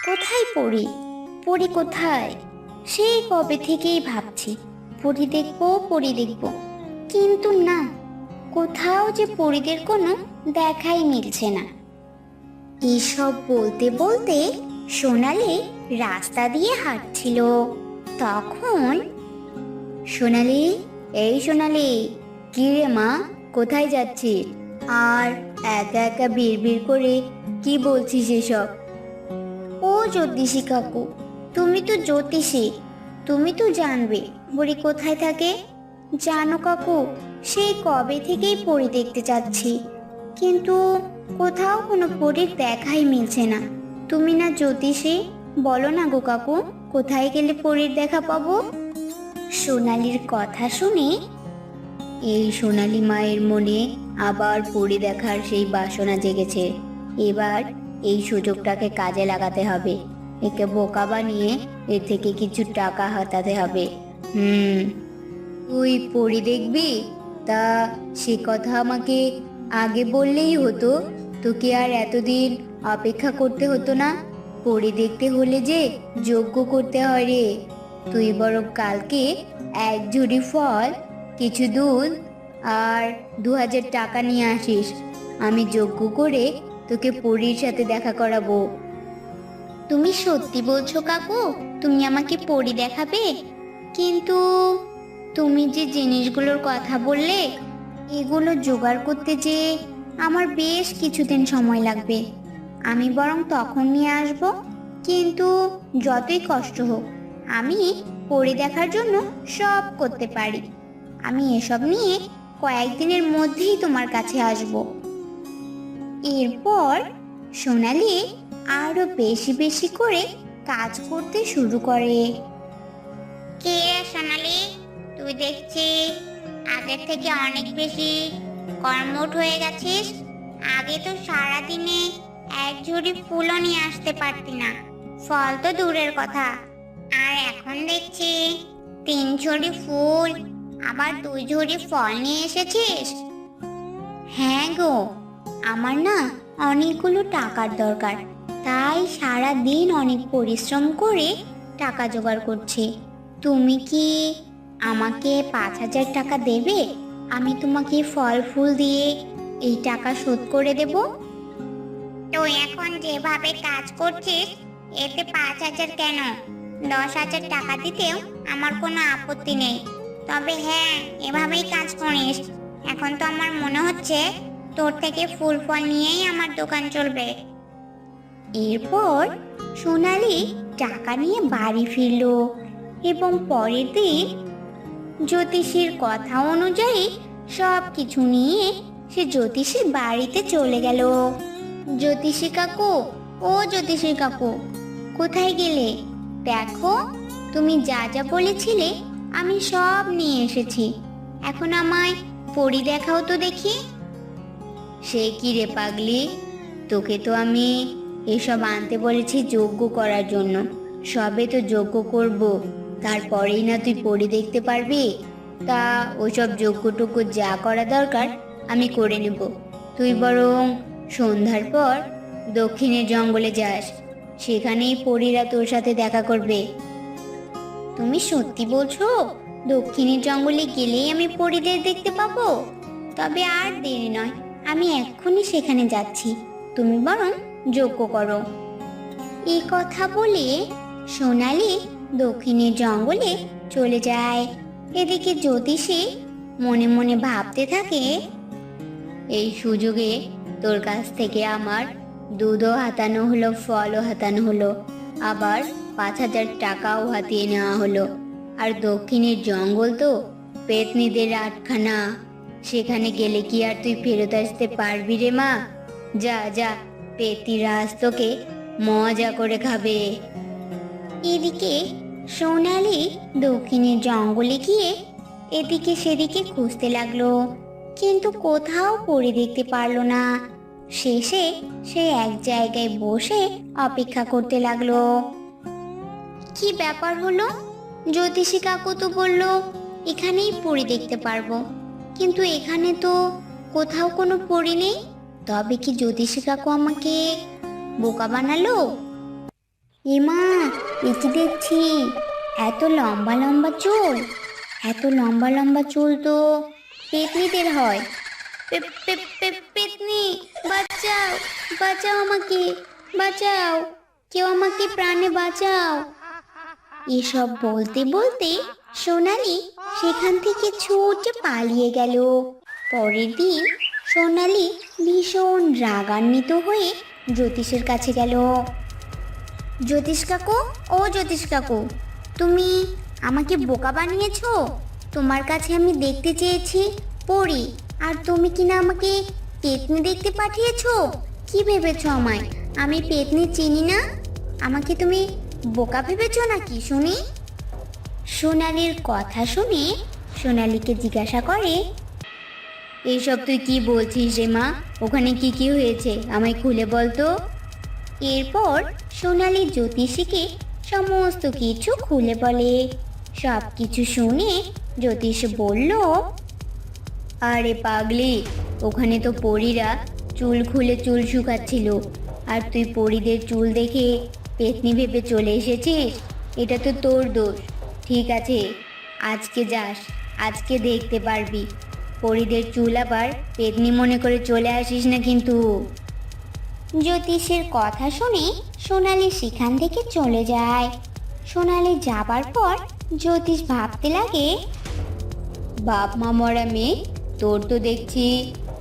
কোথায় পড়ি? পড়ি কোথায়? সেই কবে থেকেই ভাবছি পড়ি দেখবো, পড়ি দেখবো, কিন্তু না, কোথাও যে পরিদের কোনো দেখাই মিলছে না। এসব বলতে বলতে সোনালি রাস্তা দিয়ে হাঁটছিল। তখন সোনালি, এই সোনালি, কি রে মা, কোথায় যাচ্ছিস? আর একা একা বিড়বিড় করে কি বলছিস এসব? ও জ্যোতিষী কাকু, তুমি তো জ্যোতিষী, তুমি তো জানবে বুড়ি কোথায় থাকে। জানো কাকু, সেই কবে থেকেই পরী দেখতে যাচ্ছি, কিন্তু কোথাও কোনো পরীর দেখাই মিলছে না। তুমি না জ্যোতিষী, বলো না গো কাকু, কোথায় গেলে পরীর দেখা পাবো? সোনালির কথা শুনে এই সোনালি মায়ের মনে আবার পরী দেখার সেই বাসনা জেগেছে। এবার এই সুযোগটাকে কাজে লাগাতে হবে। একে বোকা বানিয়ে এর থেকে কিছু টাকা হাতাতে হবে। তুই পরী দেখবি? তা সে কথা আমাকে আগে বললেই হতো, তোকে আর এতদিন অপেক্ষা করতে হতো না। পরী দেখতে হলে যে যজ্ঞ করতে হয় রে। তুই বরং কালকে এক ঝুড়ি ফল, কিছু দুধ আর 2000 টাকা নিয়ে আসিস। আমি যজ্ঞ করে তোকে পরীর সাথে দেখা করাবো। তুমি সত্যি বলছো কাকু? তুমি আমাকে পরী দেখাবে? কিন্তু তুমি যে জিনিসগুলোর কথা বললে, এগুলো জোগাড় করতে যে আমার বেশ কিছুদিন সময় লাগবে। আমি বরং তখন নিয়ে আসব, কিন্তু যতই কষ্ট হোক আমি পরী দেখার জন্য সব করতে পারি। আমি এসব নিয়ে কয়েকদিনের মধ্যেই তোমার কাছে আসব। এরপর সোনালি আরো বেশি বেশি করে কাজ করতে শুরু করে। কে রে সোনালি, তুই দেখছি আগের থেকে অনেক বেশি কর্মঠ হয়ে গেছিস। আগে তো সারাদিনে এক ঝুড়ি ফুলও নিয়ে আসতে পারতি না, ফল তো দূরের কথা। আর এখন দেখছি 3 ঝুড়ি ফুল আবার 2 ঝুড়ি ফল নিয়ে এসেছিস। হ্যাঁ গো, আমার না অনেকগুলো টাকার দরকার, তাই সারা দিন অনেক পরিশ্রম করে টাকা জোগাড় করছি। তুমি কি আমাকে 5000 টাকা দেবে? আমি তোমাকে ফল ফুল দিয়ে এই টাকা শোধ করে দেব। তুই এখন যেভাবে কাজ করছিস, এতে 5000 কেন, 10,000 টাকা দিতেও আমার কোনো আপত্তি নেই। তবে হ্যাঁ, এভাবেই কাজ করিস। এখন তো আমার মনে হচ্ছে তোর থেকে ফুল ফল নিয়েই আমার দোকান চলবে। এরপর সোনালি টাকা নিয়ে বাড়ি ফিরল এবং পরের দিন জ্যোতিষীর কথা অনুযায়ী সব কিছু নিয়ে সে জ্যোতিষীর বাড়িতে চলে গেল। জ্যোতিষী কাকু, ও জ্যোতিষী কাকু, কোথায় গেলে? দেখো, তুমি যা যা বলেছিলে আমি সব নিয়ে এসেছি। এখন আমায় পরী দেখাও তো দেখি। সে কি রে পাগলি, তোকে তো আমি এসব আনতে বলেছি যজ্ঞ করার জন্য। সবে তো যজ্ঞ করব, তারপরেই না তুই পরী দেখতে পারবি। তা ওসব যজ্ঞটুকু যা করা দরকার আমি করে নেব। তুই বরং সন্ধ্যার পর দক্ষিণের জঙ্গলে যাস, সেখানেই পরীরা তোর সাথে দেখা করবে। তুমি সত্যি বলছো? দক্ষিণের জঙ্গলে গেলেই আমি পরীদের দেখতে পাবো? তবে আর দেরি নয়, আমি এক্ষুনি সেখানে যাচ্ছি। তুমি বরং যজ্ঞ করো। এই কথা বলে সোনালি দক্ষিণের জঙ্গলে চলে যায়। এদিকে জ্যোতিষী মনে মনে ভাবতে থাকে, এই সুযোগে তোর কাছ থেকে আমার দুধও হাতানো হলো, ফলও হাতানো হলো, আবার 5000 টাকাও হাতিয়ে নেওয়া হলো। আর দক্ষিণের জঙ্গল তো পেতনিদের আটখানা, সেখানে গেলে কি আর তুই ফেরত আসতে পারবি রে মা? যা যা, পেতনিরা আজ তোকে মজা করে খাবে। এদিকে সোনালি দক্ষিণের জঙ্গলে গিয়ে এদিকে সেদিকে খুঁজতে লাগলো, কিন্তু কোথাও পরী দেখতে পারলো না। শেষে সে এক জায়গায় বসে অপেক্ষা করতে লাগলো। কি ব্যাপার হলো? জ্যোতিষী কাকু তো বললো এখানেই পরী দেখতে পারবো, কিন্তু এখানে তো কোথাও কোনো পরী নেই। তবে কি জ্যোতিষী কাকু আমাকে বোকা বানালো? এমা, এ কি দেখছি? এত লম্বা লম্বা চুল! এত লম্বা লম্বা চুল তো পেতনিদের হয়। পেতনি, বাঁচাও! বাঁচাও আমাকে! বাঁচাও! কেউ আমাকে প্রাণে বাঁচাও! এসব বলতে বলতে সোনালি সেখান থেকে ছুটে পালিয়ে গেল। পরের দিন সোনালি ভীষণ রাগান্বিত হয়ে জ্যোতিষের কাছে গেল। জ্যোতিষ কাকু, ও জ্যোতিষ কাকু, তুমি আমাকে বোকা বানিয়েছো। তোমার কাছে আমি দেখতে চেয়েছি পড়ি, আর তুমি কিনা আমাকে পেতনি দেখতে পাঠিয়েছো। কি ভেবেছো আমায়? আমি পেতনি চিনি না? আমাকে তুমি বোকা ভেবেছো নাকি শুনি? সোনালির কথা শুনে সোনালিকে জিজ্ঞাসা করে, এইসব তুই কি বলছিস রে মা? ওখানে কি কি হয়েছে আমায় খুলে বল তো। এরপর সোনালি জ্যোতিষীকে সমস্ত কিছু খুলে বলে। সব কিছু শুনে জ্যোতিষ বলল, আরে পাগলি, ওখানে তো পরীরা চুল খুলে চুল শুকাচ্ছিল, আর তুই পরীদের চুল দেখে পেতনি ভেবে চলে এসেছিস। এটা তো তোর দোষ। ঠিক আছে, আজকে যাস, আজকে দেখতে পারবি। পরীদের চুল আবার পেতনি মনে করে চলে আসিস না কিন্তু। জ্যোতিষের কথা শুনে সোনালি সেখান থেকে চলে যায়। সোনালি যাবার পর জ্যোতিষ ভাবতে লাগে, বাপ মা মরা মেয়ে, তোর তো দেখছি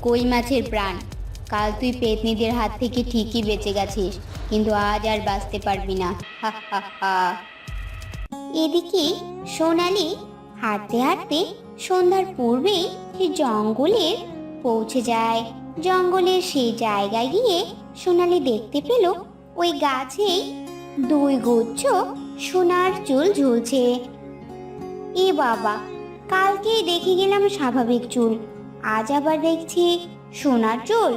কই মাছের প্রাণ। কাল তুই পেতনিদের হাত থেকে ঠিকই বেঁচে গেছিস, কিন্তু আজ আর বাঁচতে পারবি না। হা হা হা। এদিকে সোনালি হাঁটতে হাঁটতে সন্ধ্যার পূর্বেই সে জঙ্গলে পৌঁছে যায়। জঙ্গলের সেই জায়গায় গিয়ে সোনালি দেখতে পেল ওই গাছেই দুই গুচ্ছ সোনার চুল ঝুলছে। এ বাবা, কালকেই দেখে গেলাম স্বাভাবিক চুল, আজ আবার দেখছি সোনার চুল।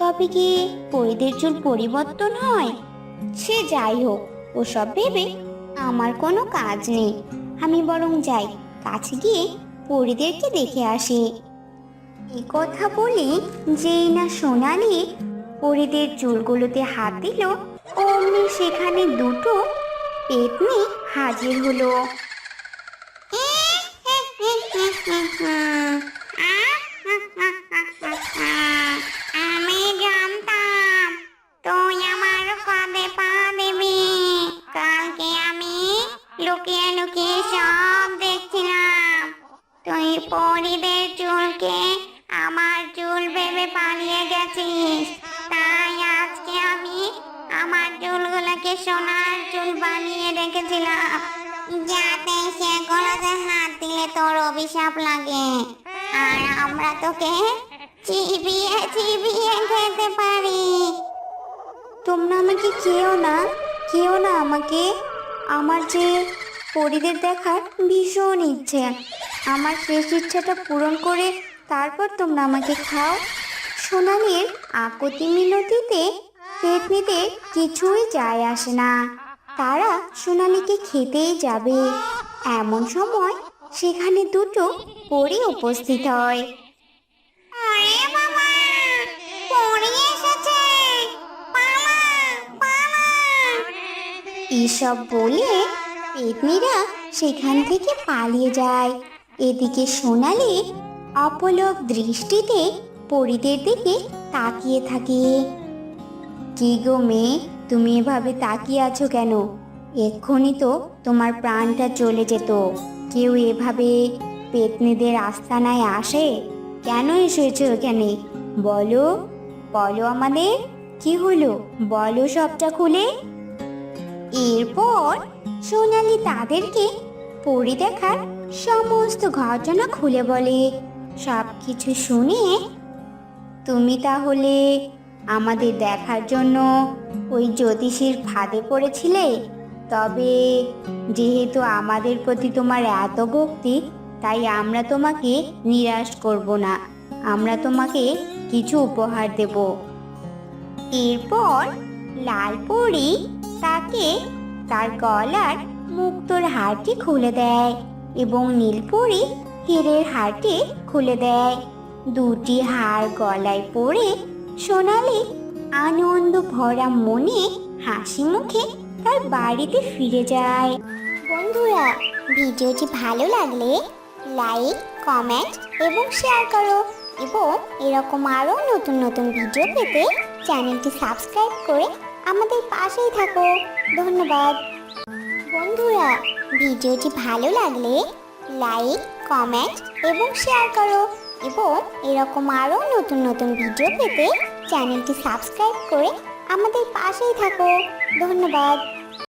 তবে কি পরীদের চুল পরিবর্তন হয়? সে যাই হোক, ওসব ভেবে আমার কোনো কাজ নেই। আমি বরং যাই, কাছে গিয়ে পরীদেরকে দেখে আসি। এই কথা বলে যেই না সোনালি পরীদের চুলগুলোতে হাত দিল, অমনি সেখানে দুটো পেতনি হাজির হলো। আমি জানতাম তুই আমার ফাঁদে পা দিবি। কালকে আমি লুকিয়ে লুকিয়ে সব দেখছিলাম। তুই পরীদের চুলকে আমার চুল ভেবে পালিয়ে গেছিস, তাই আজকে আমি আমার চুলগুলোকে সোনার চুল বানিয়ে রেখেছিলাম, যাতে সেগুলোতে হাত দিলে তোর অভিশাপ লাগে, আর আমরা তোকে চিবিয়ে চিবিয়ে খেতে পারি। তোমরা আমাকে খেও না, খেও না আমাকে। আমার যে পরীদের দেখার ভীষণ ইচ্ছে। আমার শেষ ইচ্ছাটা পূরণ করে তারপর তোমরা আমাকে খাও। সোনালির আকুতি মিনতিতে পেতনিদের কিছুই যায় আসে না, তারা সোনালিকে খেতেই যাবে। এমন সময় সেখানে দুটো পরী উপস্থিত হয়। আরে বাবা, পরী এসেছে! পালা, পালা! এসব বলে পেতনিরা সেখান থেকে পালিয়ে যায়। এদিকে সোনালি অপলক দৃষ্টিতে পরীদের দিকে তাকিয়ে থাকে। কি গো মেয়ে, তুমি এভাবে তাকিয়ে আছো কেন? এক্ষুনি তো তোমার প্রাণটা চলে যেত। কেউ এভাবে পেতনিদের আস্তানায় আসে? কেন এসেছো এখানে? বলো, বলো আমাদের, কি হলো বলো সবটা খুলে। এরপর সোনালি তাদেরকে পরী দেখার সমস্ত ঘটনা খুলে বলে। সব কিছু শুনে, তুমি তাহলে আমাদের দেখার জন্য ওই জ্যোতিষীর ফাঁদে পড়েছিলে? তবে যেহেতু আমাদের প্রতি তোমার এত ভক্তি, তাই আমরা তোমাকে নিরাশ করব না। আমরা তোমাকে কিছু উপহার দেব। এরপর লাল পরী তাকে তার গলার মুক্তোর হারটি খুলে দেয় এবং নীলপরি হীরের হারটি খুলে দেয়। দুটি হার গলায় পরে সোনালি আনন্দ ভরা মনে হাসি মুখে তার বাড়িতে ফিরে যায়। বন্ধুরা, ভিডিওটি ভালো লাগলে লাইক, কমেন্ট এবং শেয়ার করো এবং এরকম আরও নতুন নতুন ভিডিও পেতে চ্যানেলটি সাবস্ক্রাইব করে আমাদের পাশেই থাকো। ধন্যবাদ। বন্ধুরা, ভিডিওটি ভালো লাগলে লাইক, কমেন্ট এবং শেয়ার করো এবং এরকম আরও নতুন নতুন ভিডিও পেতে চ্যানেলটি সাবস্ক্রাইব করে আমাদের পাশেই থাকো। ধন্যবাদ।